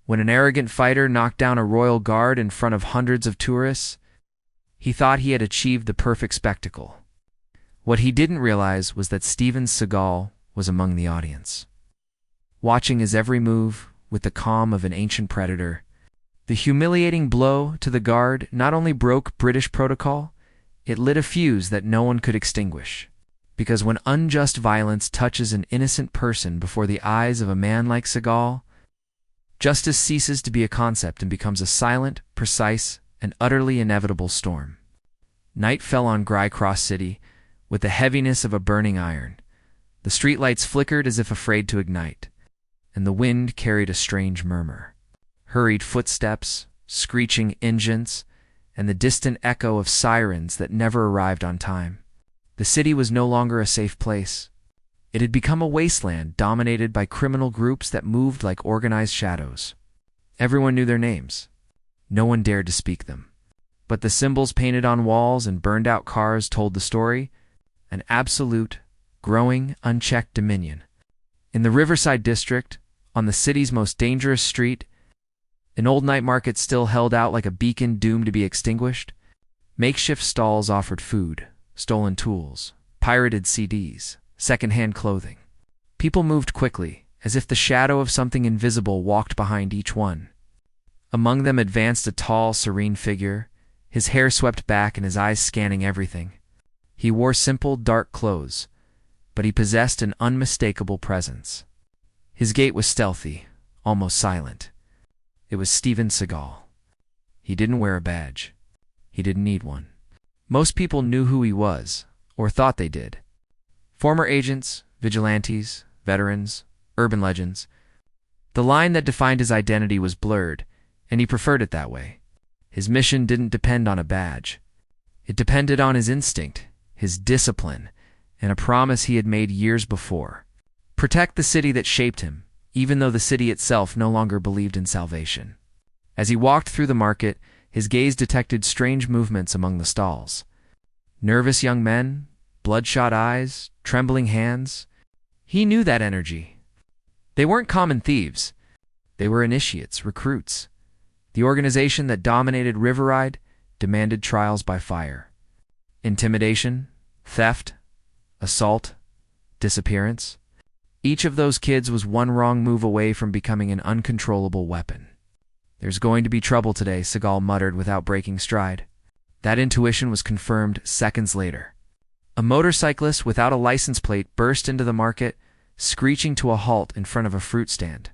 When an arrogant fighter knocked down a royal guard in front of hundreds of tourists, he thought he had achieved the perfect spectacle. What he didn't realize was that Steven Seagal was among the audience, watching his every move with the calm of an ancient predator. The humiliating blow to the guard not only broke British protocol, it lit a fuse that no one could extinguish. Because when unjust violence touches an innocent person before the eyes of a man like Seagal, justice ceases to be a concept and becomes a silent, precise, and utterly inevitable storm. Night fell on Cross City with the heaviness of a burning iron. The streetlights flickered as if afraid to ignite, and the wind carried a strange murmur. Hurried footsteps, screeching engines, and the distant echo of sirens that never arrived on time. The city was no longer a safe place. It had become a wasteland dominated by criminal groups that moved like organized shadows. Everyone knew their names. No one dared to speak them. But the symbols painted on walls and burned-out cars told the story: an absolute, growing, unchecked dominion. In the Riverside district, on the city's most dangerous street, an old night market still held out like a beacon doomed to be extinguished. Makeshift stalls offered food, stolen tools, pirated CDs, second-hand clothing. People moved quickly, as if the shadow of something invisible walked behind each one. Among them advanced a tall, serene figure, his hair swept back and his eyes scanning everything. He wore simple, dark clothes, but he possessed an unmistakable presence. His gait was stealthy, almost silent. It was Steven Seagal. He didn't wear a badge. He didn't need one. Most people knew who he was, or thought they did. Former agents, vigilantes, veterans, urban legends. The line that defined his identity was blurred, and he preferred it that way. His mission didn't depend on a badge. It depended on his instinct, his discipline, and a promise he had made years before. Protect the city that shaped him, even though the city itself no longer believed in salvation. As he walked through the market, his gaze detected strange movements among the stalls. Nervous young men, bloodshot eyes, trembling hands. He knew that energy. They weren't common thieves. They were initiates, recruits. The organization that dominated Riveride demanded trials by fire. Intimidation, theft, assault, disappearance. Each of those kids was one wrong move away from becoming an uncontrollable weapon. "There's going to be trouble today," Seagal muttered without breaking stride. That intuition was confirmed seconds later. A motorcyclist without a license plate burst into the market, screeching to a halt in front of a fruit stand.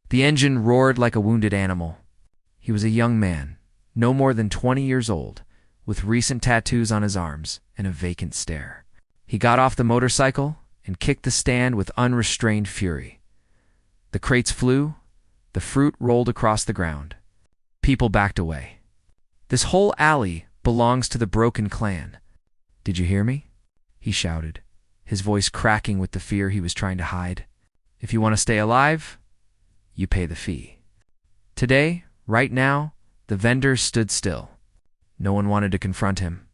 The engine roared like a wounded animal. He was a young man, no more than 20 years old, with recent tattoos on his arms and a vacant stare. He got off the motorcycle and kicked the stand with unrestrained fury. The crates flew, the fruit rolled across the ground. People backed away. "This whole alley belongs to the Broken Clan. Did you hear me?" he shouted, his voice cracking with the fear he was trying to hide. "If you want to stay alive, you pay the fee." Today, right now, the vendors stood still. No one wanted to confront him.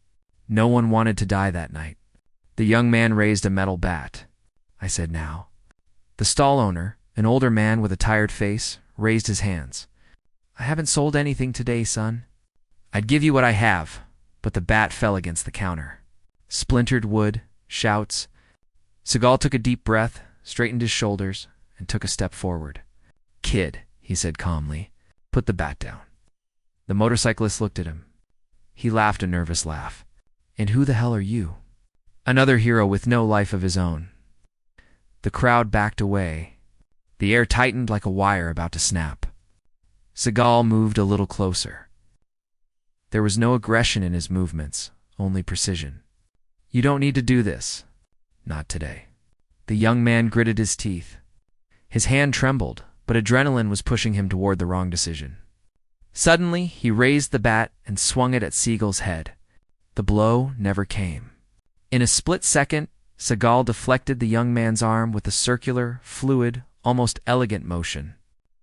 No one wanted to die that night. The young man raised a metal bat. "I said now." The stall owner, an older man with a tired face, raised his hands. "I haven't sold anything today, son." "I'd give you what I have," but the bat fell against the counter. Splintered wood, shouts. Seagal took a deep breath, straightened his shoulders, and took a step forward. "Kid," he said calmly, "put the bat down." The motorcyclist looked at him. He laughed a nervous laugh. "And who the hell are you?" Another hero with no life of his own. The crowd backed away. The air tightened like a wire about to snap. Seagal moved a little closer. There was no aggression in his movements, only precision. "You don't need to do this. Not today." The young man gritted his teeth. His hand trembled, but adrenaline was pushing him toward the wrong decision. Suddenly, he raised the bat and swung it at Seagal's head. The blow never came. In a split second, Seagal deflected the young man's arm with a circular, fluid, almost elegant motion.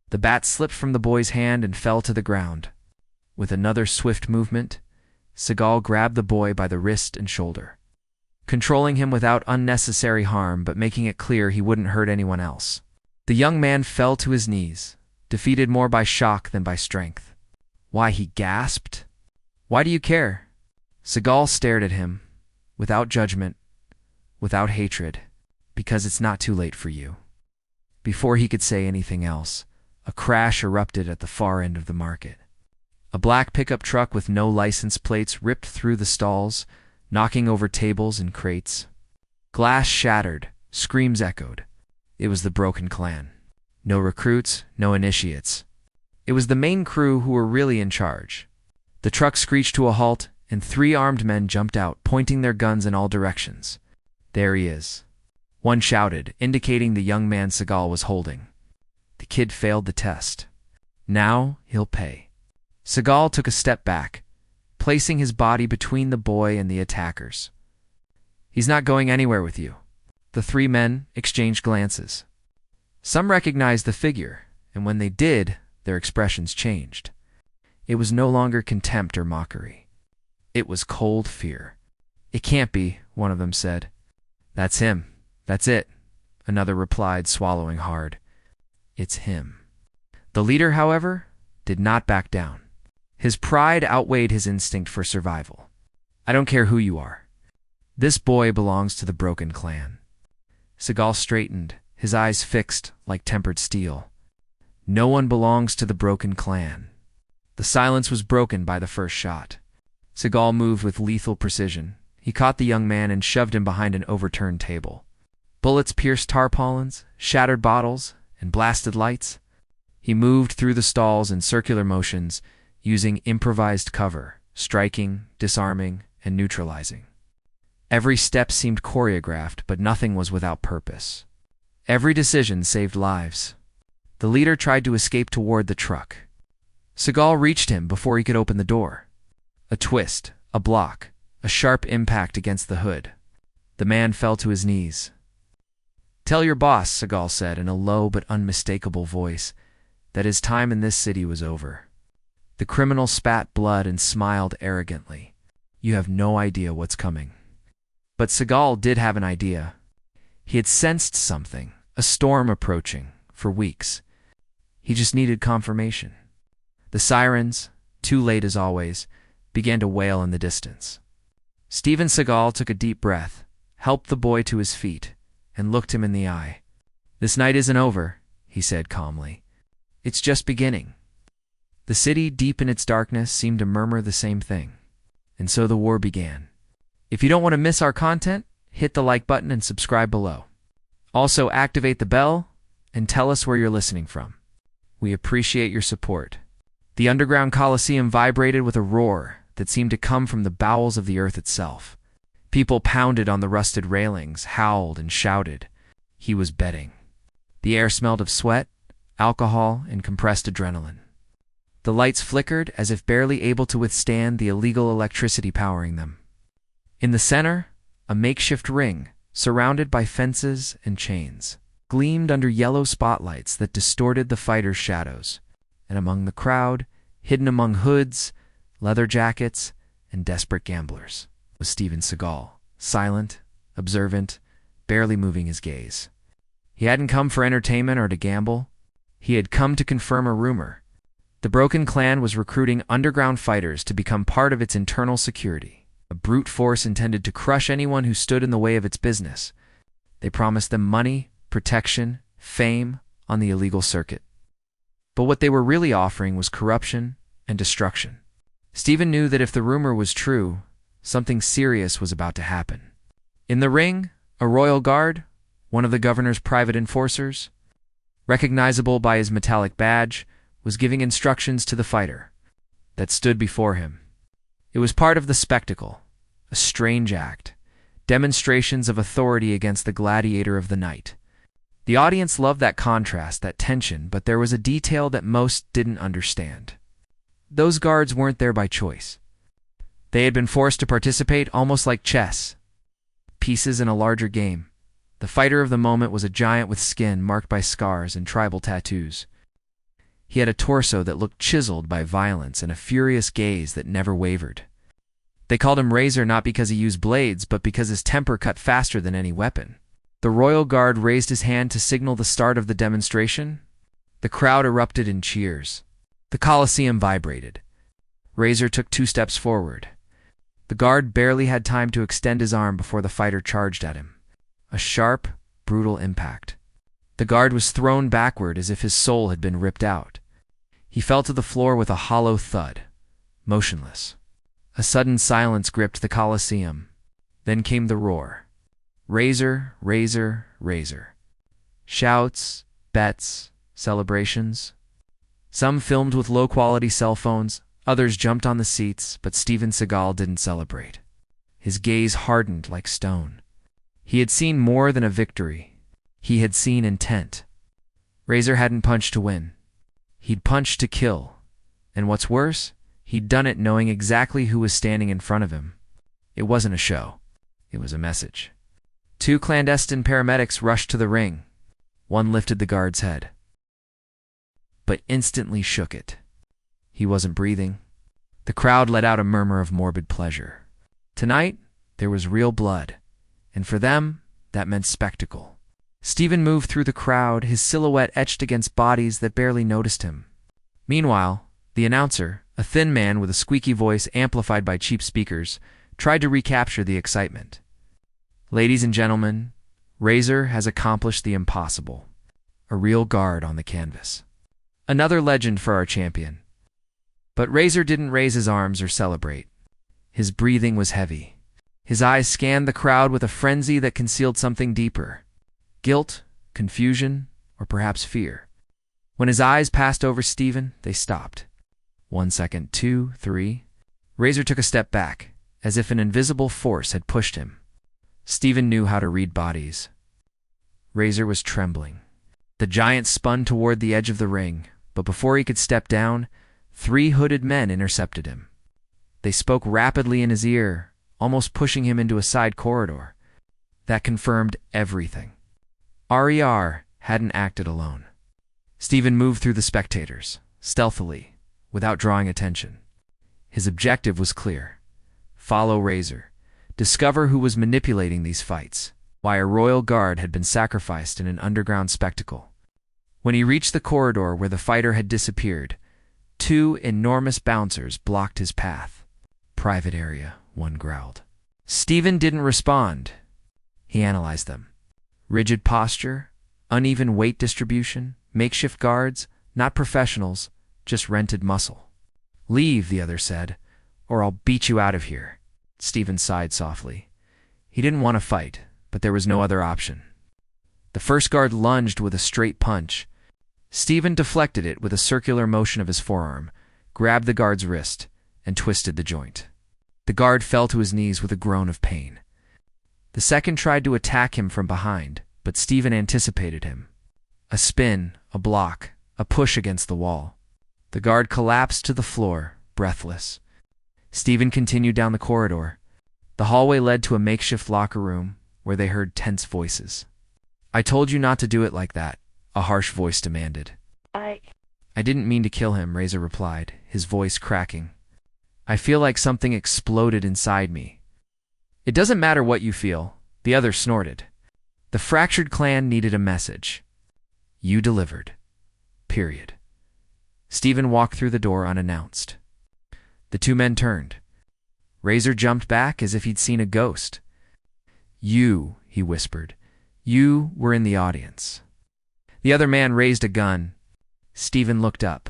The bat slipped from the boy's hand and fell to the ground. With another swift movement, Seagal grabbed the boy by the wrist and shoulder, controlling him without unnecessary harm but making it clear he wouldn't hurt anyone else. The young man fell to his knees, defeated more by shock than by strength. "Why," he gasped. "Why do you care?" Seagal stared at him, without judgment, without hatred. "Because it's not too late for you." Before he could say anything else, a crash erupted at the far end of the market. A black pickup truck with no license plates ripped through the stalls, knocking over tables and crates. Glass shattered, screams echoed. It was the Broken Clan. No recruits, no initiates. It was the main crew who were really in charge. The truck screeched to a halt, and 3 armed men jumped out, pointing their guns in all directions. "There he is," one shouted, indicating the young man Seagal was holding. "The kid failed the test. Now he'll pay." Seagal took a step back, placing his body between the boy and the attackers. "He's not going anywhere with you." The 3 men exchanged glances. Some recognized the figure, and when they did, their expressions changed. It was no longer contempt or mockery. It was cold fear. "It can't be," one of them said. "That's him. That's it," another replied, swallowing hard. "It's him." The leader, however, did not back down. His pride outweighed his instinct for survival. "I don't care who you are. This boy belongs to the Broken Clan." Seagal straightened, his eyes fixed like tempered steel. "No one belongs to the Broken Clan." The silence was broken by the first shot. Seagal moved with lethal precision. He caught the young man and shoved him behind an overturned table. Bullets pierced tarpaulins, shattered bottles, and blasted lights. He moved through the stalls in circular motions, using improvised cover, striking, disarming, and neutralizing. Every step seemed choreographed, but nothing was without purpose. Every decision saved lives. The leader tried to escape toward the truck. Seagal reached him before he could open the door. A twist, a block, a sharp impact against the hood. The man fell to his knees. "Tell your boss," Seagal said in a low but unmistakable voice, "that his time in this city was over." The criminal spat blood and smiled arrogantly. "You have no idea what's coming." But Seagal did have an idea. He had sensed something, a storm approaching, for weeks. He just needed confirmation. The sirens, too late as always, began to wail in the distance. Steven Seagal took a deep breath, helped the boy to his feet, and looked him in the eye. "This night isn't over," he said calmly. "It's just beginning." The city, deep in its darkness, seemed to murmur the same thing. And so the war began. If you don't want to miss our content, hit the like button and subscribe below. Also, activate the bell and tell us where you're listening from. We appreciate your support. The underground Coliseum vibrated with a roar that seemed to come from the bowels of the earth itself. People pounded on the rusted railings, howled, and shouted. He was betting. The air smelled of sweat, alcohol, and compressed adrenaline. The lights flickered as if barely able to withstand the illegal electricity powering them. In the center, a makeshift ring, surrounded by fences and chains, gleamed under yellow spotlights that distorted the fighters' shadows. And among the crowd, hidden among hoods, leather jackets, and desperate gamblers, was Steven Seagal, silent, observant, barely moving his gaze. He hadn't come for entertainment or to gamble. He had come to confirm a rumor. The Broken Clan was recruiting underground fighters to become part of its internal security, a brute force intended to crush anyone who stood in the way of its business. They promised them money, protection, fame on the illegal circuit. But what they were really offering was corruption and destruction. Steven knew that if the rumor was true, something serious was about to happen. In the ring, a royal guard, one of the governor's private enforcers, recognizable by his metallic badge, was giving instructions to the fighter that stood before him. It was part of the spectacle, a strange act, demonstrations of authority against the gladiator of the night. The audience loved that contrast, that tension, but there was a detail that most didn't understand. Those guards weren't there by choice. They had been forced to participate almost like chess, pieces in a larger game. The fighter of the moment was a giant with skin marked by scars and tribal tattoos. He had a torso that looked chiseled by violence and a furious gaze that never wavered. They called him Razor not because he used blades, but because his temper cut faster than any weapon. The royal guard raised his hand to signal the start of the demonstration. The crowd erupted in cheers. The Colosseum vibrated. Razor took 2 steps forward. The guard barely had time to extend his arm before the fighter charged at him. A sharp, brutal impact. The guard was thrown backward as if his soul had been ripped out. He fell to the floor with a hollow thud, motionless. A sudden silence gripped the Colosseum. Then came the roar. Razor, razor, razor. Shouts, bets, celebrations. Some filmed with low-quality cell phones, others jumped on the seats, but Steven Seagal didn't celebrate. His gaze hardened like stone. He had seen more than a victory. He had seen intent. Razor hadn't punched to win. He'd punched to kill. And what's worse, he'd done it knowing exactly who was standing in front of him. It wasn't a show. It was a message. 2 clandestine paramedics rushed to the ring. One lifted the guard's head, but instantly shook it. He wasn't breathing. The crowd let out a murmur of morbid pleasure. Tonight, there was real blood, and for them, that meant spectacle. Steven moved through the crowd, his silhouette etched against bodies that barely noticed him. Meanwhile, the announcer, a thin man with a squeaky voice amplified by cheap speakers, tried to recapture the excitement. Ladies and gentlemen, Razor has accomplished the impossible. A real guard on the canvas. Another legend for our champion. But Razor didn't raise his arms or celebrate. His breathing was heavy. His eyes scanned the crowd with a frenzy that concealed something deeper. Guilt, confusion, or perhaps fear. When his eyes passed over Steven, they stopped. 1 second, 2, 3. Razor took a step back, as if an invisible force had pushed him. Steven knew how to read bodies. Razor was trembling. The giant spun toward the edge of the ring, but before he could step down, 3 hooded men intercepted him. They spoke rapidly in his ear, almost pushing him into a side corridor. That confirmed everything. RER hadn't acted alone. Steven moved through the spectators, stealthily, without drawing attention. His objective was clear. Follow Razor. Discover who was manipulating these fights, why a royal guard had been sacrificed in an underground spectacle. When he reached the corridor where the fighter had disappeared, 2 enormous bouncers blocked his path. Private area, one growled. Steven didn't respond. He analyzed them. Rigid posture, uneven weight distribution, makeshift guards, not professionals, just rented muscle. Leave, the other said, or I'll beat you out of here. Steven sighed softly. He didn't want to fight, but there was no other option. The first guard lunged with a straight punch. Steven deflected it with a circular motion of his forearm, grabbed the guard's wrist, and twisted the joint. The guard fell to his knees with a groan of pain. The second tried to attack him from behind, but Steven anticipated him. A spin, a block, a push against the wall. The guard collapsed to the floor, breathless. Steven continued down the corridor. The hallway led to a makeshift locker room where they heard tense voices. I told you not to do it like that, a harsh voice demanded. I didn't mean to kill him, Razor replied, his voice cracking. I feel like something exploded inside me. It doesn't matter what you feel, the other snorted. The fractured clan needed a message. You delivered. Period. Steven walked through the door unannounced. The 2 men turned. Razor jumped back as if he'd seen a ghost. You, he whispered. You were in the audience. The other man raised a gun. Steven looked up.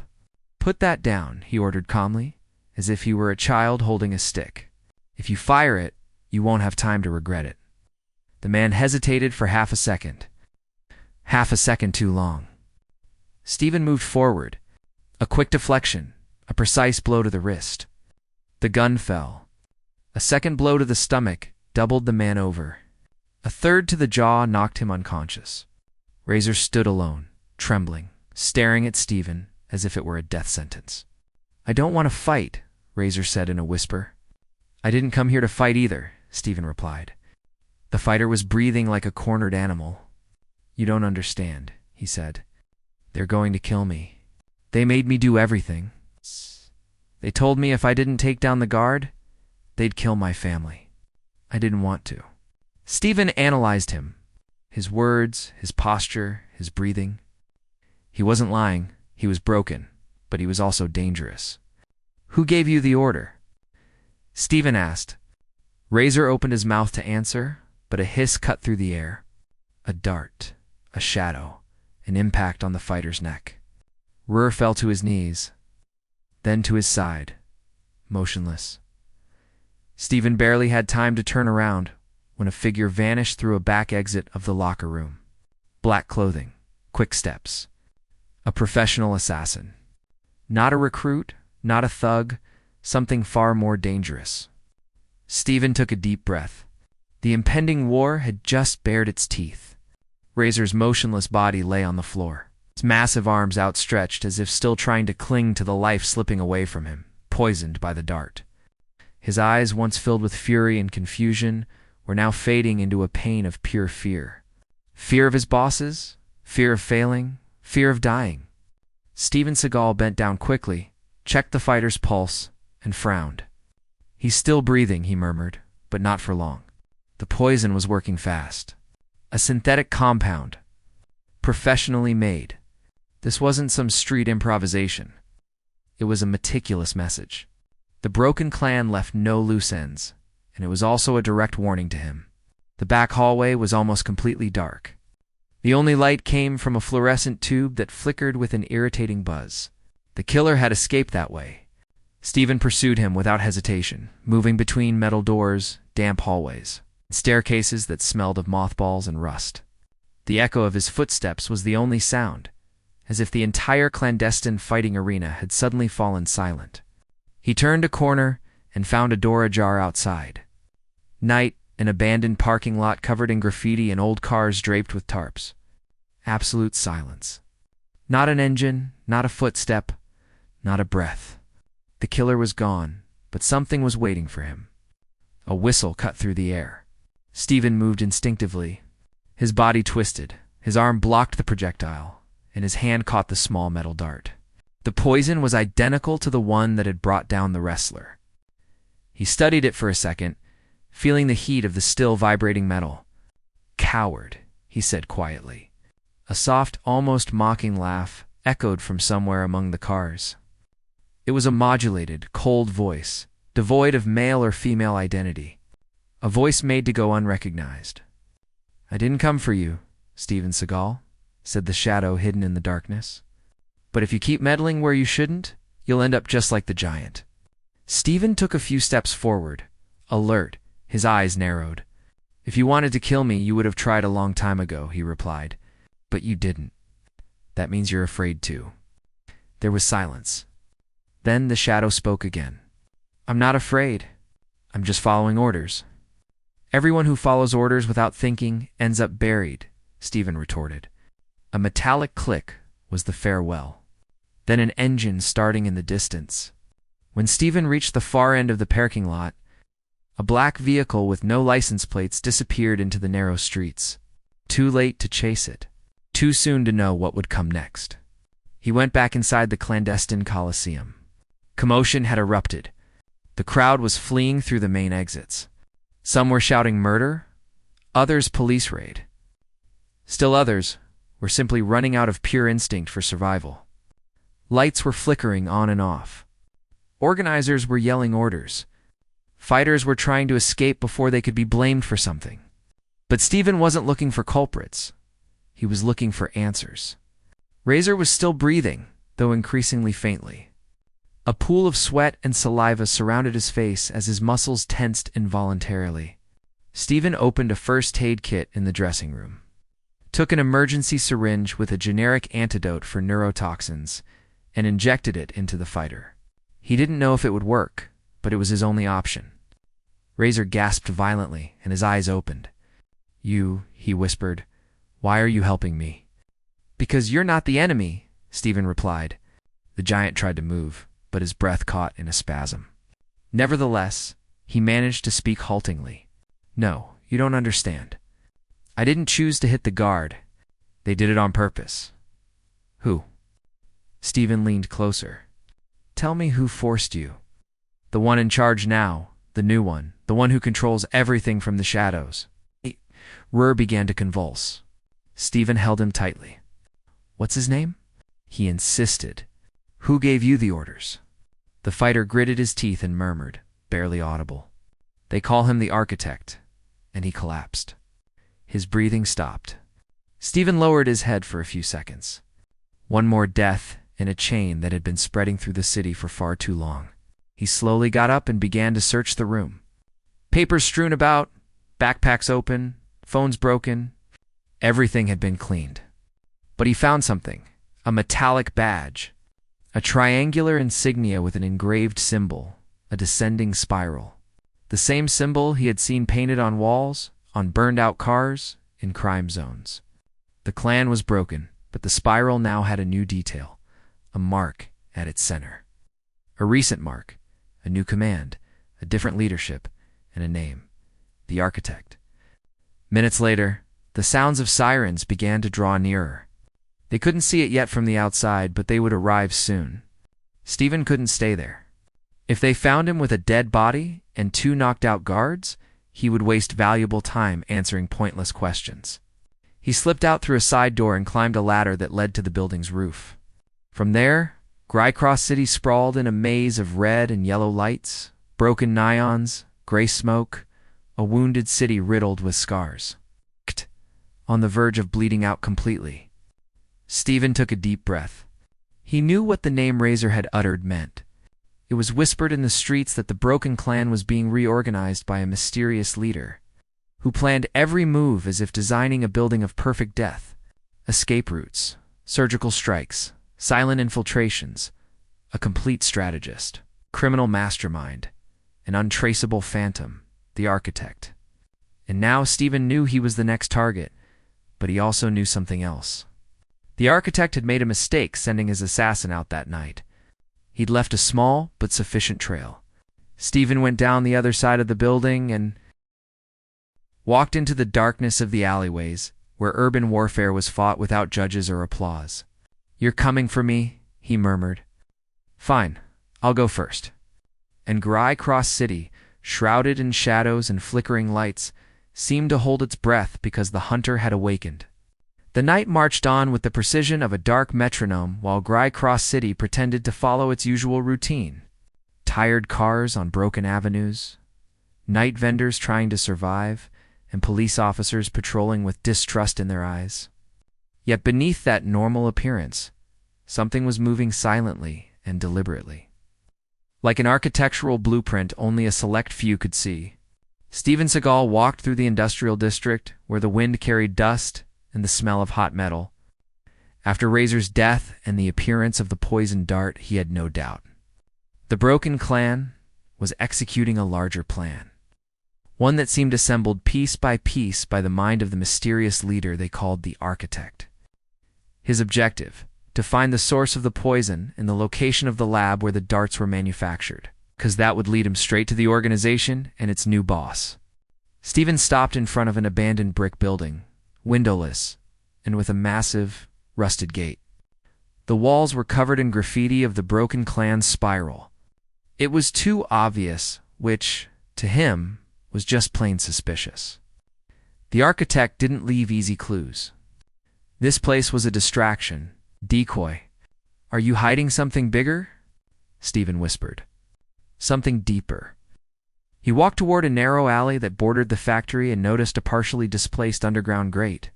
Put that down, he ordered calmly, as if he were a child holding a stick. If you fire it, you won't have time to regret it. The man hesitated for half a second. Half a second too long. Steven moved forward. A quick deflection, a precise blow to the wrist. The gun fell. A second blow to the stomach doubled the man over. A third to the jaw knocked him unconscious. Razor stood alone, trembling, staring at Steven as if it were a death sentence. I don't want to fight, Razor said in a whisper. I didn't come here to fight either, Steven replied. The fighter was breathing like a cornered animal. You don't understand, he said. They're going to kill me. They made me do everything. They told me if I didn't take down the guard, they'd kill my family. I didn't want to. Steven analyzed him, his words, his posture, his breathing. He wasn't lying, he was broken, but he was also dangerous. "Who gave you the order?" Steven asked. Razor opened his mouth to answer, but a hiss cut through the air. A dart, a shadow, an impact on the fighter's neck. Ruhr fell to his knees, then to his side, motionless. Steven barely had time to turn around when a figure vanished through a back exit of the locker room. Black clothing, quick steps. A professional assassin. Not a recruit, not a thug, something far more dangerous. Steven took a deep breath. The impending war had just bared its teeth. Razor's motionless body lay on the floor, his massive arms outstretched as if still trying to cling to the life slipping away from him, poisoned by the dart. His eyes, once filled with fury and confusion, were now fading into a pain of pure fear. Fear of his bosses, fear of failing, fear of dying. Steven Seagal bent down quickly, checked the fighter's pulse, and frowned. "He's still breathing," he murmured, "but not for long." The poison was working fast. A synthetic compound, professionally made. This wasn't some street improvisation. It was a meticulous message. The broken clan left no loose ends, and it was also a direct warning to him. The back hallway was almost completely dark. The only light came from a fluorescent tube that flickered with an irritating buzz. The killer had escaped that way. Steven pursued him without hesitation, moving between metal doors, damp hallways, staircases that smelled of mothballs and rust. The echo of his footsteps was the only sound, as if the entire clandestine fighting arena had suddenly fallen silent. He turned a corner and found a door ajar outside. Night, an abandoned parking lot covered in graffiti and old cars draped with tarps. Absolute silence. Not an engine, not a footstep, not a breath. The killer was gone, but something was waiting for him. A whistle cut through the air. Steven moved instinctively. His body twisted, his arm blocked the projectile, and his hand caught the small metal dart. The poison was identical to the one that had brought down the wrestler. He studied it for a second, feeling the heat of the still vibrating metal. "Coward," he said quietly. A soft, almost mocking laugh echoed from somewhere among the cars. It was a modulated, cold voice, devoid of male or female identity. A voice made to go unrecognized. "I didn't come for you, Steven Seagal," said the shadow hidden in the darkness. "But if you keep meddling where you shouldn't, you'll end up just like the giant." Steven took a few steps forward, alert, his eyes narrowed. "If you wanted to kill me, you would have tried a long time ago," he replied. "But you didn't. That means you're afraid too." There was silence. Then the shadow spoke again. "I'm not afraid. I'm just following orders." "Everyone who follows orders without thinking ends up buried," Steven retorted. A metallic click was the farewell. Then an engine starting in the distance. When Steven reached the far end of the parking lot, a black vehicle with no license plates disappeared into the narrow streets. Too late to chase it. Too soon to know what would come next. He went back inside the clandestine coliseum. Commotion had erupted. The crowd was fleeing through the main exits. Some were shouting murder, others police raid. Still others were simply running out of pure instinct for survival. Lights were flickering on and off. Organizers were yelling orders. Fighters were trying to escape before they could be blamed for something. But Steven wasn't looking for culprits. He was looking for answers. Razor was still breathing, though increasingly faintly. A pool of sweat and saliva surrounded his face as his muscles tensed involuntarily. Steven opened a first aid kit in the dressing room, took an emergency syringe with a generic antidote for neurotoxins, and injected it into the fighter. He didn't know if it would work, but it was his only option. Razor gasped violently, and his eyes opened. "You," he whispered, "why are you helping me?" "Because you're not the enemy," Steven replied. The giant tried to move, but his breath caught in a spasm. Nevertheless, he managed to speak haltingly. "No, you don't understand. I didn't choose to hit the guard. They did it on purpose." "Who?" Steven leaned closer. "Tell me who forced you." "The one in charge now, the new one, the one who controls everything from the shadows." Ruhr began to convulse. Steven held him tightly. "What's his name?" He insisted. "Who gave you the orders?" The fighter gritted his teeth and murmured, barely audible. "They call him the architect," and he collapsed. His breathing stopped. Steven lowered his head for a few seconds. One more death in a chain that had been spreading through the city for far too long. He slowly got up and began to search the room. Papers strewn about, backpacks open, phones broken. Everything had been cleaned. But he found something, a metallic badge, a triangular insignia with an engraved symbol, a descending spiral. The same symbol he had seen painted on walls, on burned-out cars, in crime zones. The clan was broken, but the spiral now had a new detail, a mark at its center. A recent mark, a new command, a different leadership, and a name, the architect. Minutes later, the sounds of sirens began to draw nearer. They couldn't see it yet from the outside, but they would arrive soon. Steven couldn't stay there. If they found him with a dead body and 2 knocked-out guards, he would waste valuable time answering pointless questions. He slipped out through a side door and climbed a ladder that led to the building's roof. From there, Grycross City sprawled in a maze of red and yellow lights, broken neons, gray smoke, a wounded city riddled with scars. On the verge of bleeding out completely. Steven took a deep breath. He knew what the name Razor had uttered meant. It was whispered in the streets that the broken clan was being reorganized by a mysterious leader, who planned every move as if designing a building of perfect death. Escape routes, surgical strikes, silent infiltrations, a complete strategist, criminal mastermind, an untraceable phantom, the architect. And now Steven knew he was the next target, but he also knew something else. The architect had made a mistake sending his assassin out that night. He'd left a small but sufficient trail. Steven went down the other side of the building and walked into the darkness of the alleyways, where urban warfare was fought without judges or applause. "You're coming for me?" he murmured. "Fine, I'll go first." And Grycross City, shrouded in shadows and flickering lights, seemed to hold its breath because the hunter had awakened. The night marched on with the precision of a dark metronome while Grycross City pretended to follow its usual routine. Tired cars on broken avenues, night vendors trying to survive, and police officers patrolling with distrust in their eyes. Yet beneath that normal appearance, something was moving silently and deliberately. Like an architectural blueprint only a select few could see, Steven Seagal walked through the industrial district where the wind carried dust and the smell of hot metal. After Razor's death and the appearance of the poisoned dart, he had no doubt. The broken clan was executing a larger plan, one that seemed assembled piece by piece by the mind of the mysterious leader they called the architect. His objective: to find the source of the poison and the location of the lab where the darts were manufactured, because that would lead him straight to the organization and its new boss. Steven stopped in front of an abandoned brick building, windowless, and with a massive, rusted gate. The walls were covered in graffiti of the broken clan's spiral. It was too obvious, which, to him, was just plain suspicious. The architect didn't leave easy clues. This place was a distraction, decoy. "Are you hiding something bigger?" Steven whispered. "Something deeper." He walked toward a narrow alley that bordered the factory and noticed a partially displaced underground grate.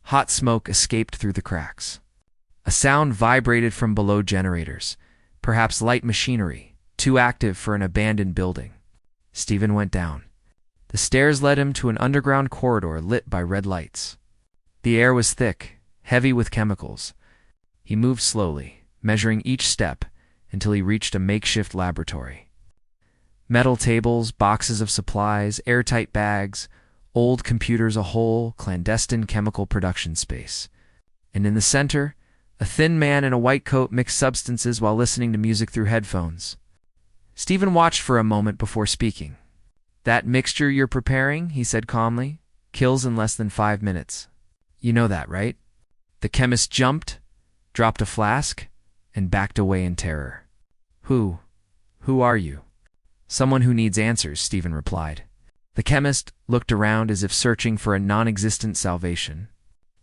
Hot smoke escaped through the cracks. A sound vibrated from below generators, perhaps light machinery, too active for an abandoned building. Steven went down. The stairs led him to an underground corridor lit by red lights. The air was thick, heavy with chemicals. He moved slowly, measuring each step, until he reached a makeshift laboratory. Metal tables, boxes of supplies, airtight bags, old computers, a whole clandestine chemical production space. And in the center, a thin man in a white coat mixed substances while listening to music through headphones. Steven watched for a moment before speaking. "That mixture you're preparing," he said calmly, "kills in less than 5 minutes. You know that, right?" The chemist jumped, dropped a flask, and backed away in terror. Who are you?" "Someone who needs answers," Steven replied. The chemist looked around as if searching for a non-existent salvation.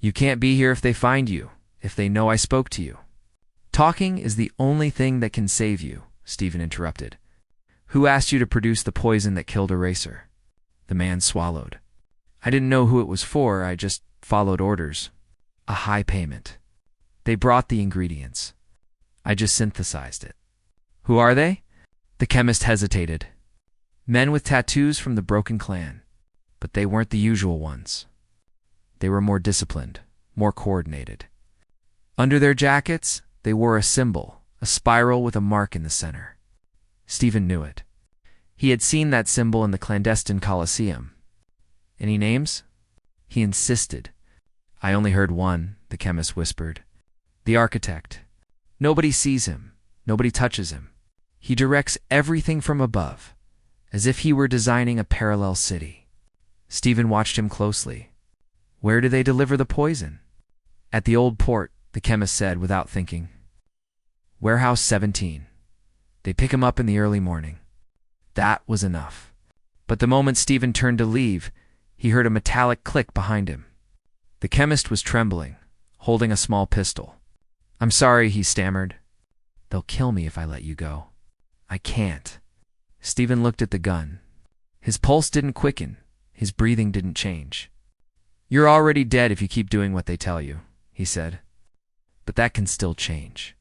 "You can't be here if they find you, if they know I spoke to you." Talking is the only thing that can save you, Steven interrupted. Who asked you to produce the poison that killed Eraser? The man swallowed. I didn't know who it was for, I just followed orders. A high payment. They brought the ingredients. I just synthesized it. Who are they? The chemist hesitated. Men with tattoos from the Broken Clan. But they weren't the usual ones. They were more disciplined, more coordinated. Under their jackets, they wore a symbol, a spiral with a mark in the center. Steven knew it. He had seen that symbol in the clandestine Colosseum. Any names? He insisted. I only heard one, the chemist whispered. The architect. Nobody sees him. Nobody touches him. He directs everything from above, as if he were designing a parallel city. Steven watched him closely. Where do they deliver the poison? At the old port, the chemist said without thinking. Warehouse 17. They pick him up in the early morning. That was enough. But the moment Steven turned to leave, he heard a metallic click behind him. The chemist was trembling, holding a small pistol. I'm sorry, he stammered. They'll kill me if I let you go. I can't. Steven looked at the gun. His pulse didn't quicken. His breathing didn't change. You're already dead if you keep doing what they tell you, he said. But that can still change.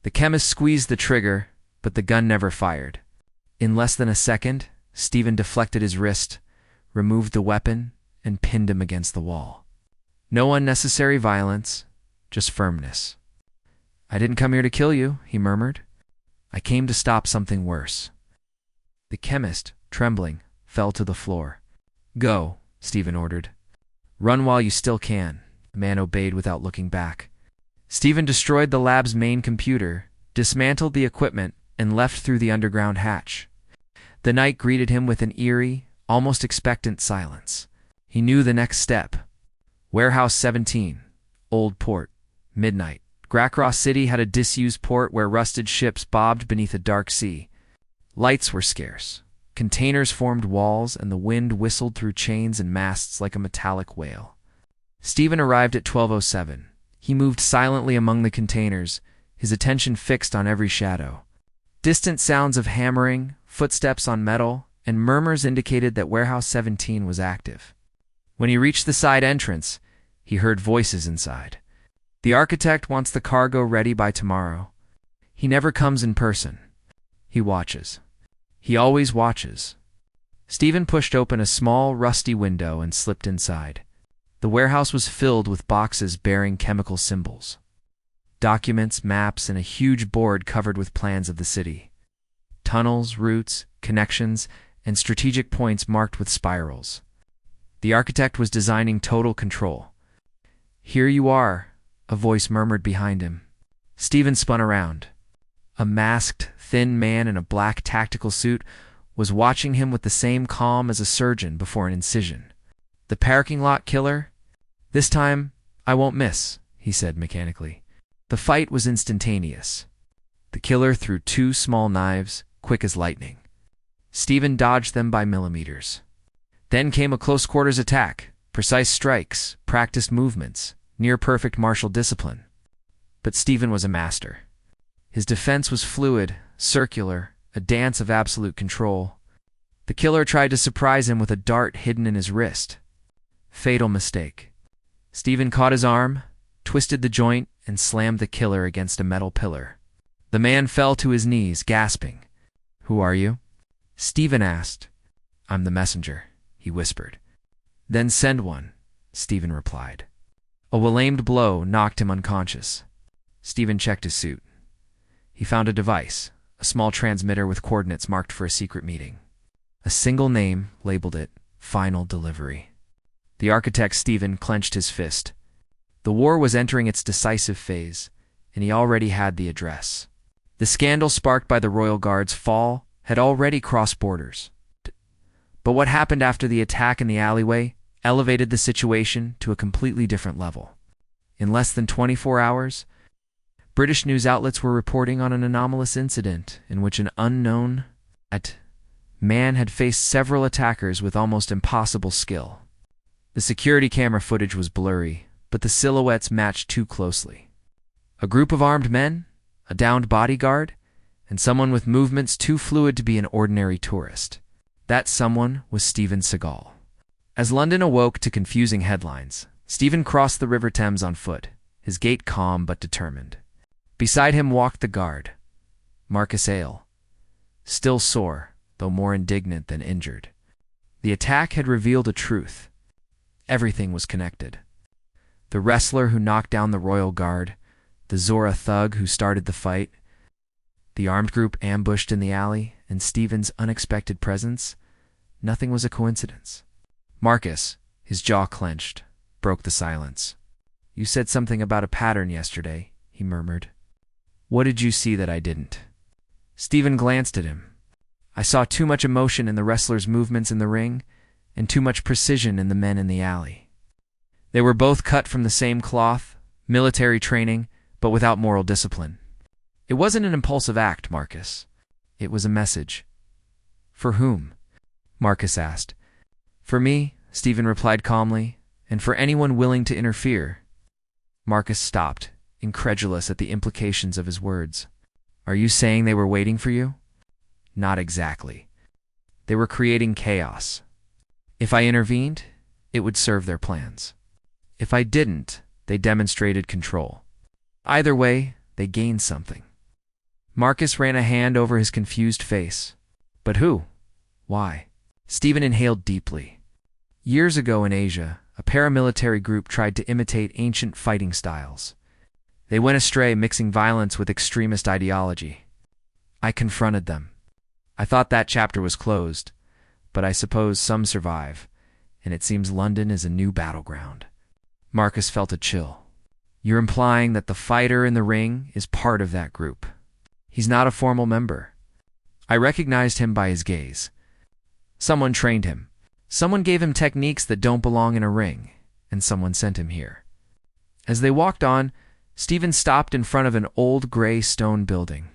The chemist squeezed the trigger, but the gun never fired. In less than a second, Steven deflected his wrist, removed the weapon, and pinned him against the wall. No unnecessary violence, just firmness. I didn't come here to kill you, he murmured. I came to stop something worse. The chemist, trembling, fell to the floor. Go, Steven ordered. Run while you still can. The man obeyed without looking back. Steven destroyed the lab's main computer, dismantled the equipment, and left through the underground hatch. The night greeted him with an eerie, almost expectant silence. He knew the next step. Warehouse 17, Old Port, midnight. Gracross City had a disused port where rusted ships bobbed beneath a dark sea. Lights were scarce. Containers formed walls, and the wind whistled through chains and masts like a metallic wail. Steven arrived at 12:07. He moved silently among the containers, his attention fixed on every shadow. Distant sounds of hammering, footsteps on metal, and murmurs indicated that Warehouse 17 was active. When he reached the side entrance, he heard voices inside. The architect wants the cargo ready by tomorrow. He never comes in person. He watches. He always watches. Steven pushed open a small, rusty window and slipped inside. The warehouse was filled with boxes bearing chemical symbols. Documents, maps, and a huge board covered with plans of the city. Tunnels, routes, connections, and strategic points marked with spirals. The architect was designing total control. Here you are, a voice murmured behind him. Steven spun around. A masked, thin man in a black tactical suit was watching him with the same calm as a surgeon before an incision. The parking lot killer? This time, I won't miss, he said mechanically. The fight was instantaneous. The killer threw two small knives, quick as lightning. Steven dodged them by millimeters. Then came a close-quarters attack, precise strikes, practiced movements, near-perfect martial discipline. But Steven was a master. His defense was fluid, circular, a dance of absolute control. The killer tried to surprise him with a dart hidden in his wrist. Fatal mistake. Steven caught his arm, twisted the joint, and slammed the killer against a metal pillar. The man fell to his knees, gasping. Who are you? Steven asked. I'm the messenger, he whispered. Then send one, Steven replied. A well-aimed blow knocked him unconscious. Steven checked his suit. He found a device, a small transmitter with coordinates marked for a secret meeting. A single name labeled it Final Delivery. The architect Steven clenched his fist. The war was entering its decisive phase, and he already had the address. The scandal sparked by the Royal Guard's fall had already crossed borders. But what happened after the attack in the alleyway elevated the situation to a completely different level. In less than 24 hours, British news outlets were reporting on an anomalous incident in which an unknown man had faced several attackers with almost impossible skill. The security camera footage was blurry, but the silhouettes matched too closely. A group of armed men, a downed bodyguard, and someone with movements too fluid to be an ordinary tourist. That someone was Steven Seagal. As London awoke to confusing headlines, Steven crossed the River Thames on foot, his gait calm but determined. Beside him walked the guard, Marcus Ale, still sore, though more indignant than injured. The attack had revealed a truth. Everything was connected. The wrestler who knocked down the royal guard, the Zora thug who started the fight, the armed group ambushed in the alley, and Steven's unexpected presence. Nothing was a coincidence. Marcus, his jaw clenched, broke the silence. "You said something about a pattern yesterday," he murmured. "What did you see that I didn't?" Steven glanced at him. "I saw too much emotion in the wrestlers' movements in the ring, and too much precision in the men in the alley. They were both cut from the same cloth, military training, but without moral discipline. It wasn't an impulsive act, Marcus. It was a message." "For whom?" Marcus asked. "For me," Steven replied calmly, "and for anyone willing to interfere." Marcus stopped, incredulous at the implications of his words. "Are you saying they were waiting for you?" "Not exactly. They were creating chaos. If I intervened, it would serve their plans. If I didn't, they demonstrated control. Either way, they gained something." Marcus ran a hand over his confused face. "But who? Why?" Steven inhaled deeply. Years ago in Asia, a paramilitary group tried to imitate ancient fighting styles. They went astray, mixing violence with extremist ideology. I confronted them. I thought that chapter was closed, but I suppose some survive, and it seems London is a new battleground. Marcus felt a chill. "You're implying that the fighter in the ring is part of that group." "He's not a formal member. I recognized him by his gaze. Someone trained him. Someone gave him techniques that don't belong in a ring, and someone sent him here." As they walked on, Steven stopped in front of an old gray stone building.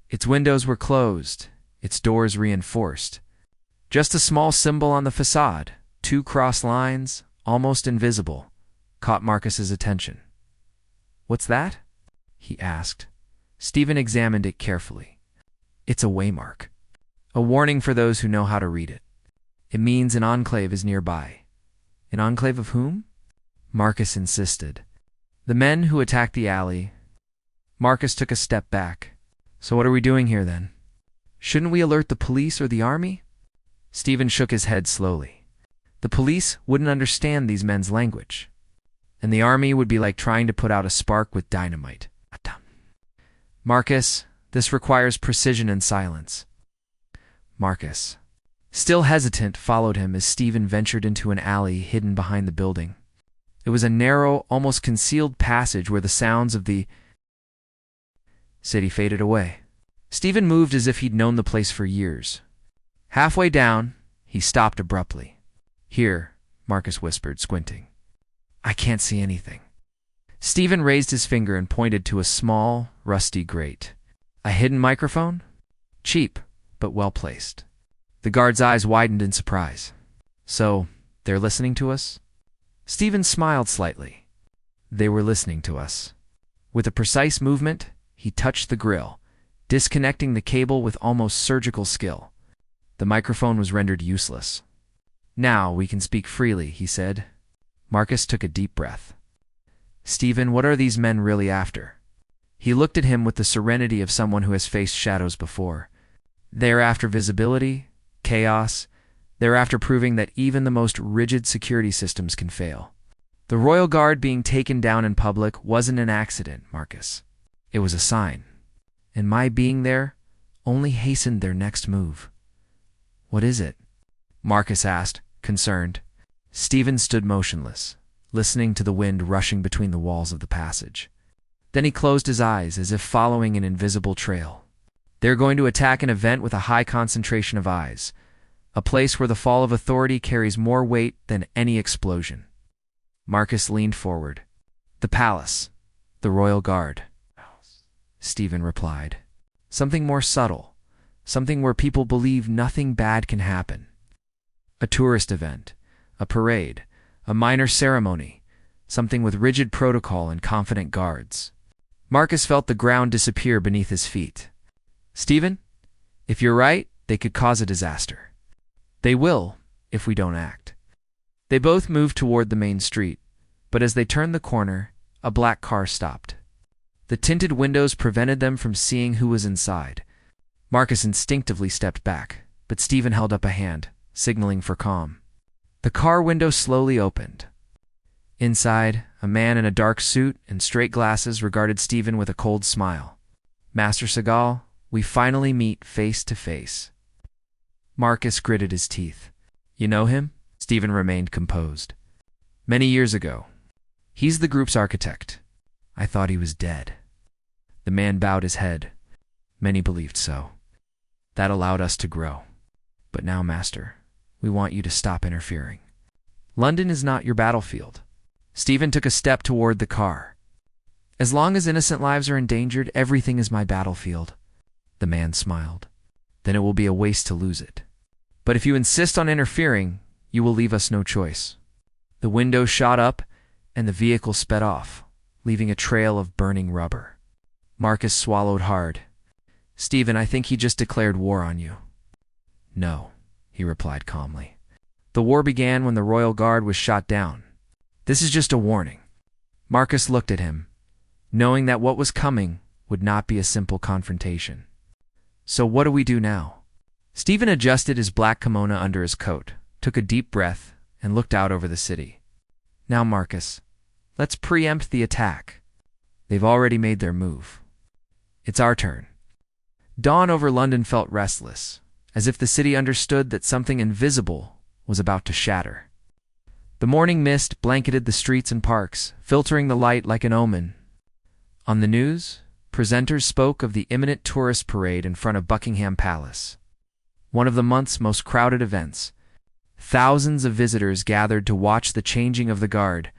Its windows were closed, its doors reinforced. Just a small symbol on the facade, two cross lines, almost invisible, caught Marcus's attention. "What's that?" he asked. Steven examined it carefully. "It's a waymark. A warning for those who know how to read it. It means an enclave is nearby." "An enclave of whom?" Marcus insisted. "The men who attacked the alley." Marcus took a step back. "So what are we doing here then? Shouldn't we alert the police or the army?" Steven shook his head slowly. "The police wouldn't understand these men's language, and the army would be like trying to put out a spark with dynamite." "Marcus, this requires precision and silence." Marcus, still hesitant, followed him as Steven ventured into an alley hidden behind the building. It was a narrow, almost concealed passage where the sounds of the city faded away. Steven moved as if he'd known the place for years. Halfway down, he stopped abruptly. "Here," Marcus whispered, squinting. "I can't see anything." Steven raised his finger and pointed to a small, rusty grate. "A hidden microphone? Cheap, but well-placed." The guard's eyes widened in surprise. "So, they're listening to us?" Steven smiled slightly. They were listening to us. With a precise movement, he touched the grill, disconnecting the cable with almost surgical skill. The microphone was rendered useless. "Now we can speak freely," he said. Marcus took a deep breath. "Steven, what are these men really after?" He looked at him with the serenity of someone who has faced shadows before. "They're after visibility, chaos. They're after proving that even the most rigid security systems can fail. The Royal Guard being taken down in public wasn't an accident, Marcus. It was a sign. And my being there only hastened their next move." "What is it?" Marcus asked, concerned. Steven stood motionless, listening to the wind rushing between the walls of the passage. Then he closed his eyes as if following an invisible trail. "They're going to attack an event with a high concentration of eyes, a place where the fall of authority carries more weight than any explosion." Marcus leaned forward. "The palace, the Royal Guard," Steven replied. "Something more subtle, something where people believe nothing bad can happen. A tourist event, a parade, a minor ceremony, something with rigid protocol and confident guards. Marcus felt the ground disappear beneath his feet. Steven, if you're right, they could cause a disaster. They will, if we don't act. They both moved toward the main street, but as they turned the corner, a black car stopped. The tinted windows prevented them from seeing who was inside. Marcus instinctively stepped back, but Steven held up a hand, signaling for calm. The car window slowly opened. Inside, a man in a dark suit and straight glasses regarded Steven with a cold smile. Master Seagal, we finally meet face to face. Marcus gritted his teeth. You know him? Steven remained composed. Many years ago. He's the group's architect. I thought he was dead. The man bowed his head. Many believed so. That allowed us to grow. But now, Master, we want you to stop interfering. London is not your battlefield. Steven took a step toward the car. As long as innocent lives are endangered, everything is my battlefield. The man smiled. Then it will be a waste to lose it. But if you insist on interfering, you will leave us no choice. The window shot up, and the vehicle sped off, leaving a trail of burning rubber. Marcus swallowed hard. Steven, I think he just declared war on you. No, he replied calmly. The war began when the Royal Guard was shot down. This is just a warning. Marcus looked at him, knowing that what was coming would not be a simple confrontation. So what do we do now? Steven adjusted his black kimono under his coat, took a deep breath, and looked out over the city. Now, Marcus, let's preempt the attack. They've already made their move. It's our turn. Dawn over London felt restless, as if the city understood that something invisible was about to shatter. The morning mist blanketed the streets and parks, filtering the light like an omen. On the news, presenters spoke of the imminent tourist parade in front of Buckingham Palace, one of the month's most crowded events. Thousands of visitors gathered to watch the changing of the guard,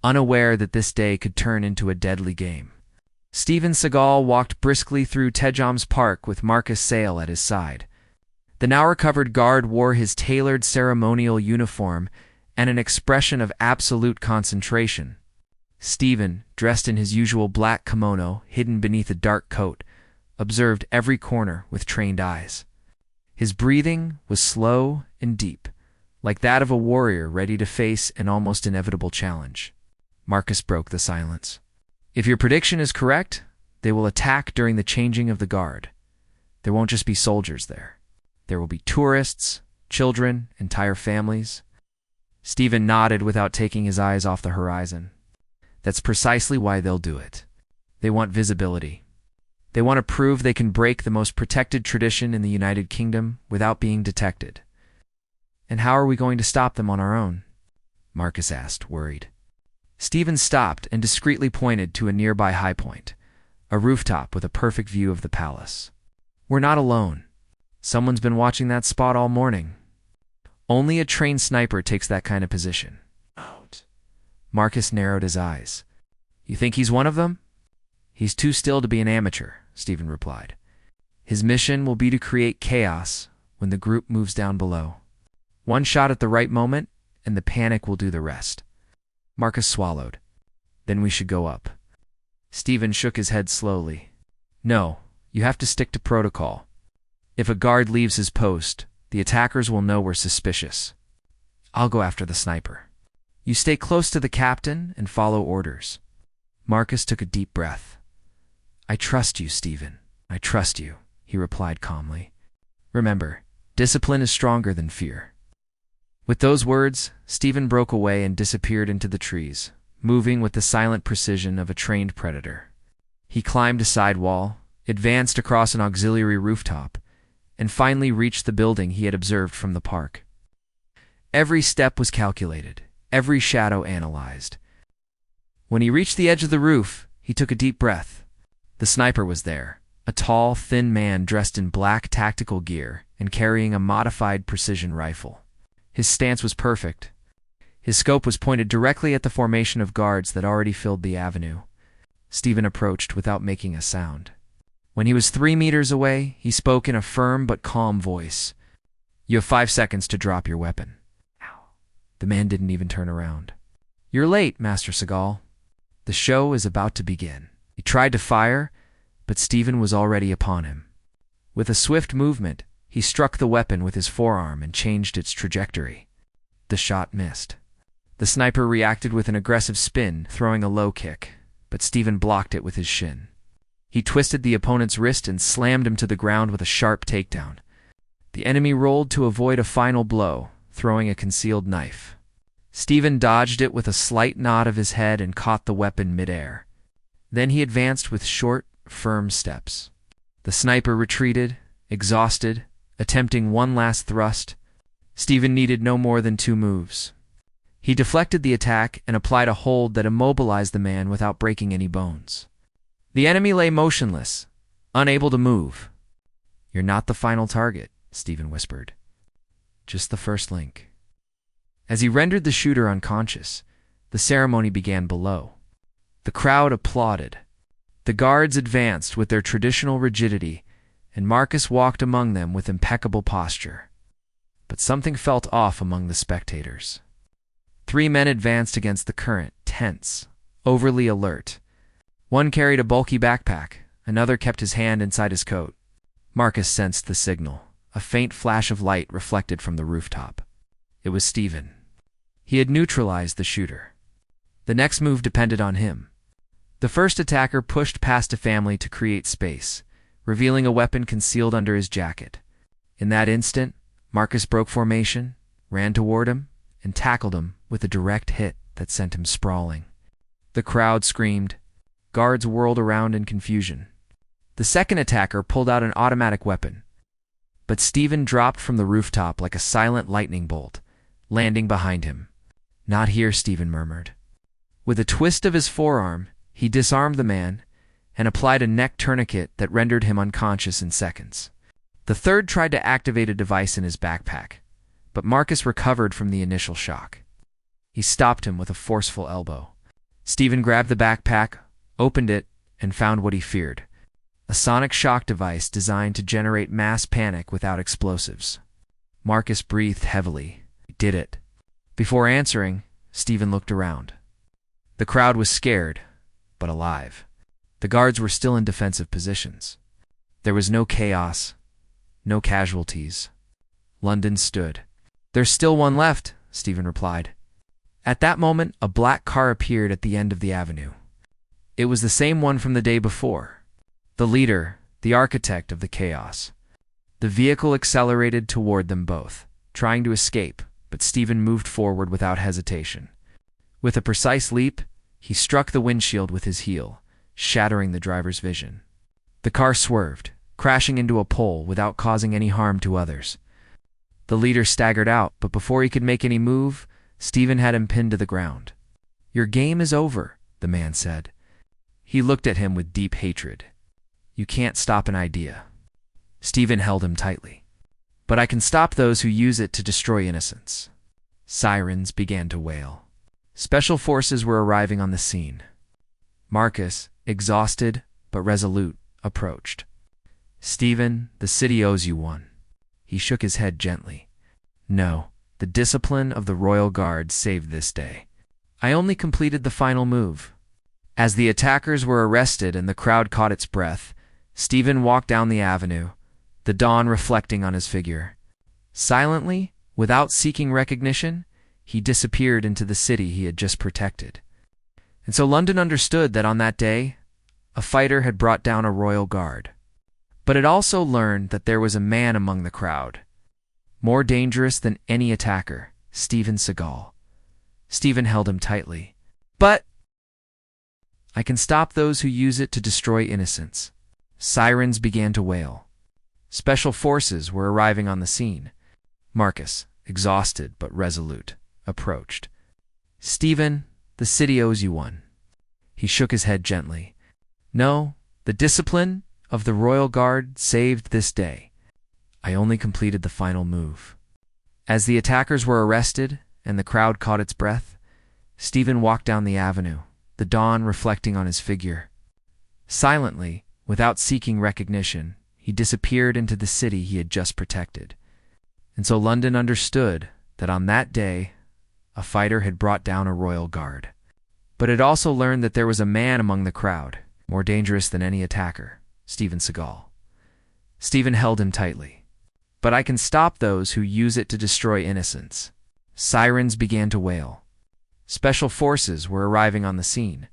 unaware that this day could turn into a deadly game. Steven Seagal walked briskly through Tejom's Park with Marcus Sale at his side. The now-recovered guard wore his tailored ceremonial uniform and an expression of absolute concentration. Steven, dressed in his usual black kimono hidden beneath a dark coat, observed every corner with trained eyes. His breathing was slow and deep, like that of a warrior ready to face an almost inevitable challenge. Marcus broke the silence. If your prediction is correct, they will attack during the changing of the guard. There won't just be soldiers there. There will be tourists, children, entire families. Steven nodded without taking his eyes off the horizon. That's precisely why they'll do it. They want visibility. They want to prove they can break the most protected tradition in the United Kingdom without being detected. And how are we going to stop them on our own? Marcus asked, worried. Steven stopped and discreetly pointed to a nearby high point, a rooftop with a perfect view of the palace. We're not alone. Someone's been watching that spot all morning. Only a trained sniper takes that kind of position. Out. Marcus narrowed his eyes. You think he's one of them? He's too still to be an amateur, Steven replied. His mission will be to create chaos when the group moves down below. One shot at the right moment, and the panic will do the rest. Marcus swallowed. Then we should go up. Steven shook his head slowly. No, you have to stick to protocol. If a guard leaves his post, the attackers will know we're suspicious. I'll go after the sniper. You stay close to the captain and follow orders. Marcus took a deep breath. I trust you, Steven. I trust you, he replied calmly. Remember, discipline is stronger than fear. With those words, Steven broke away and disappeared into the trees, moving with the silent precision of a trained predator. He climbed a side wall, advanced across an auxiliary rooftop, and finally reached the building he had observed from the park. Every step was calculated, every shadow analyzed. When he reached the edge of the roof, he took a deep breath. The sniper was there, a tall, thin man dressed in black tactical gear and carrying a modified precision rifle. His stance was perfect. His scope was pointed directly at the formation of guards that already filled the avenue. Steven approached without making a sound. When he was 3 meters away, he spoke in a firm but calm voice. You have 5 seconds to drop your weapon. Ow. The man didn't even turn around. You're late, Master Seagal. The show is about to begin. He tried to fire, but Steven was already upon him. With a swift movement, he struck the weapon with his forearm and changed its trajectory. The shot missed. The sniper reacted with an aggressive spin, throwing a low kick, but Steven blocked it with his shin. He twisted the opponent's wrist and slammed him to the ground with a sharp takedown. The enemy rolled to avoid a final blow, throwing a concealed knife. Steven dodged it with a slight nod of his head and caught the weapon midair. Then he advanced with short, firm steps. The sniper retreated, exhausted, attempting one last thrust. Steven needed no more than 2 moves. He deflected the attack and applied a hold that immobilized the man without breaking any bones. The enemy lay motionless, unable to move. "You're not the final target," Steven whispered. "Just the first link." As he rendered the shooter unconscious, the ceremony began below. The crowd applauded. The guards advanced with their traditional rigidity, and Marcus walked among them with impeccable posture. But something felt off among the spectators. 3 men advanced against the current, tense, overly alert. One carried a bulky backpack, another kept his hand inside his coat. Marcus sensed the signal. A faint flash of light reflected from the rooftop. It was Steven. He had neutralized the shooter. The next move depended on him. The first attacker pushed past a family to create space, revealing a weapon concealed under his jacket. In that instant, Marcus broke formation, ran toward him, and tackled him with a direct hit that sent him sprawling. The crowd screamed. Guards whirled around in confusion. The second attacker pulled out an automatic weapon, but Steven dropped from the rooftop like a silent lightning bolt, landing behind him. "Not here," Steven murmured. With a twist of his forearm, he disarmed the man and applied a neck tourniquet that rendered him unconscious in seconds. The third tried to activate a device in his backpack, but Marcus recovered from the initial shock. He stopped him with a forceful elbow. Steven grabbed the backpack, opened it, and found what he feared: a sonic shock device designed to generate mass panic without explosives. Marcus breathed heavily. He did it. Before answering, Steven looked around. The crowd was scared, but alive. The guards were still in defensive positions. There was no chaos, no casualties. London stood. "There's still one left," Steven replied. At that moment, a black car appeared at the end of the avenue. It was the same one from the day before. The leader, the architect of the chaos. The vehicle accelerated toward them both, trying to escape, but Steven moved forward without hesitation. With a precise leap, he struck the windshield with his heel, shattering the driver's vision. The car swerved, crashing into a pole without causing any harm to others. The leader staggered out, but before he could make any move, Steven had him pinned to the ground. "Your game is over," the man said. He looked at him with deep hatred. "You can't stop an idea." Steven held him tightly. "But I can stop those who use it to destroy innocents." Sirens began to wail. Special forces were arriving on the scene. Marcus, exhausted but resolute, approached. "Steven, the city owes you one." He shook his head gently. "No, the discipline of the Royal Guard saved this day. I only completed the final move." As the attackers were arrested and the crowd caught its breath, Steven walked down the avenue, the dawn reflecting on his figure. Silently, without seeking recognition, he disappeared into the city he had just protected. And so London understood that on that day, a fighter had brought down a royal guard. But it also learned that there was a man among the crowd, more dangerous than any attacker, Steven Seagal. Steven held him tightly. "But I can stop those who use it to destroy innocents." Sirens began to wail. Special forces were arriving on the scene. Marcus, exhausted but resolute, approached. "Steven, the city owes you one." He shook his head gently. "No, the discipline of the Royal Guard saved this day. I only completed the final move." As the attackers were arrested and the crowd caught its breath, Steven walked down the avenue, the dawn reflecting on his figure. Silently, without seeking recognition, he disappeared into the city he had just protected. And so London understood that on that day, a fighter had brought down a royal guard. But it also learned that there was a man among the crowd, More dangerous than any attacker, Steven Seagal. Steven held him tightly. But I can stop those who use it to destroy innocents. Sirens began to wail. Special forces were arriving on the scene.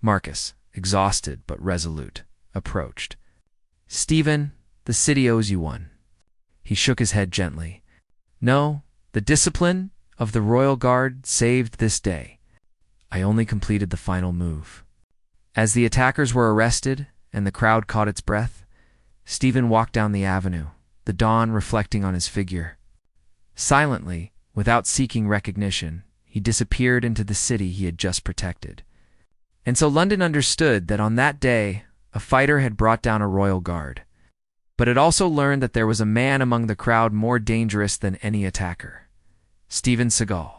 Marcus, exhausted but resolute, approached. Steven, the city owes you one. He shook his head gently. No, the discipline of the Royal Guard saved this day. I only completed the final move. As the attackers were arrested and the crowd caught its breath, Steven walked down the avenue, the dawn reflecting on his figure. Silently, without seeking recognition, he disappeared into the city he had just protected. And so London understood that on that day, a fighter had brought down a royal guard. But it also learned that there was a man among the crowd more dangerous than any attacker. Steven Seagal.